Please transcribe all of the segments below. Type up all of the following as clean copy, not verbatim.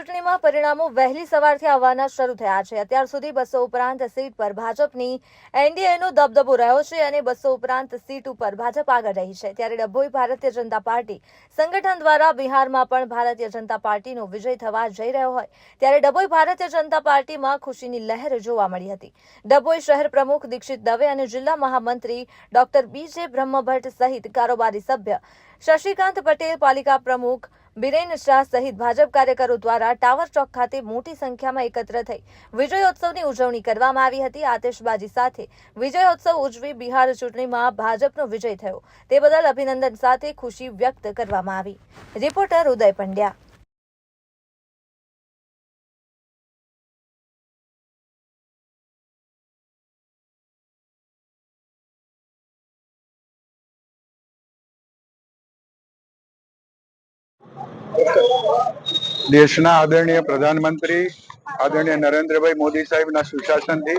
ચૂંટણીમાં પરિણામો વહેલી સવારથી આવવાના શરૂ થયા છે। અત્યાર સુધી 200 ઉપરાંત સીટ પર ભાજપની એનડીએનો દબદબો રહ્યો છે અને 200 ઉપરાંત સીટ ઉપર ભાજપ આગળ રહી છે। ત્યારે ડભોઈ ભારતીય જનતા પાર્ટી સંગઠન દ્વારા બિહારમાં પણ ભારતીય જનતા પાર્ટીનો વિજય થવા જઈ રહ્યો હોય ત્યારે ડભોઈ ભારતીય જનતા પાર્ટીમાં ખુશીની લહેર જોવા મળી હતી। ડભોઈ શહેર પ્રમુખ દીક્ષિત દવે અને જિલ્લા મહામંત્રી ડોક્ટર બીજે બ્રહ્મભટ્ટ સહિત કારોબારી સભ્ય શશિકાંત પટેલ, પાલિકા પ્રમુખ બિરેન શાહ સહિત ભાજપ કાર્યકરો દ્વારા ટાવર ચોક ખાતે મોટી સંખ્યામાં એકત્ર થઈ વિજયોત્સવની ઉજવણી કરવામાં આવી હતી। આતિશબાજી સાથે વિજયોત્સવ ઉજવી બિહાર ચૂંટણીમાં ભાજપનો વિજય થયો તે બદલ અભિનંદન સાથે ખુશી વ્યક્ત કરવામાં આવી। રિપોર્ટર ઉદય પંડ્યા। દેશના આદરણીય પ્રધાનમંત્રી આદરણીય નરેન્દ્રભાઈ મોદી સાહેબના સુશાસનથી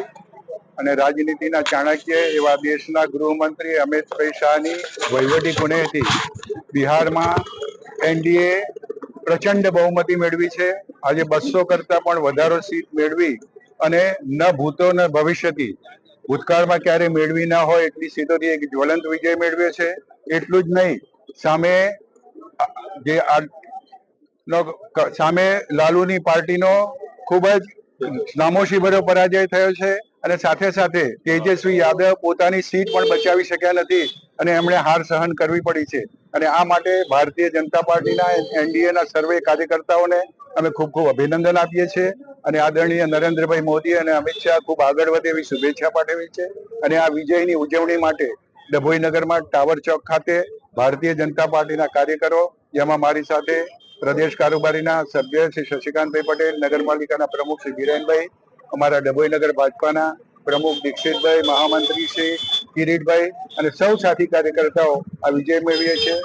અને રાજનીતિના ચાણક્ય એવા દેશના ગૃહમંત્રી અમિતભાઈ શાહની વહીવટી કુનેહથી બિહારમાં એનડીએ પ્રચંડ બહુમતી મેળવી છે। આજે 200 કરતા પણ વધારે સીટ મેળવી અને ન ભૂતો ન ભવિષ્યથી ભૂતકાળમાં ક્યારે મેળવી ના હોય એટલી સીટોથી એક જ્વલંત વિજય મેળવ્યો છે। એટલું જ નહીં, સામે લાલુની પાર્ટીનો ખૂબ જ નામોશી ભર્યો પરાજય થયો છે અને સાથે સાથે તેજસ્વી યાદવ પોતાની સીટ પણ બચાવી શક્યા નથી અને એમણે હાર સહન કરવી પડી છે। અને આ માટે ભારતીય જનતા પાર્ટીના એનડીએના સર્વે કાર્યકર્તાઓને અમે ખૂબ ખૂબ અભિનંદન આપીએ છીએ અને આદરણીય નરેન્દ્રભાઈ મોદી અને અમિત શાહ ખૂબ આગળ વધે એવી શુભેચ્છા પાઠવી છે। અને આ વિજયની ઉજવણી માટે ડભોઈ નગરમાં ટાવર ચોક ખાતે ભારતીય જનતા પાર્ટીના કાર્યકરો, જેમાં મારી સાથે પ્રદેશ કારોબારીના સભ્ય શ્રી શશિકાંતભાઈ પટેલ, નગરપાલિકાના પ્રમુખ શ્રી બીરેનભાઈ, અમારા ડભોઈ નગર ભાજપાના પ્રમુખ દીક્ષિતભાઈ, મહામંત્રી શ્રી કિરીટભાઈ અને સૌ સાથી કાર્યકર્તાઓ આ વિજય મેળવીએ છે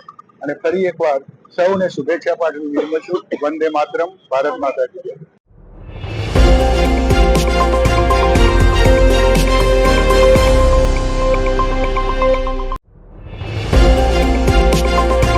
અને ફરી એકવાર સૌને શુભેચ્છા પાઠવી વિરમું છું। વંદે માતરમ, ભારત માતા કી જય।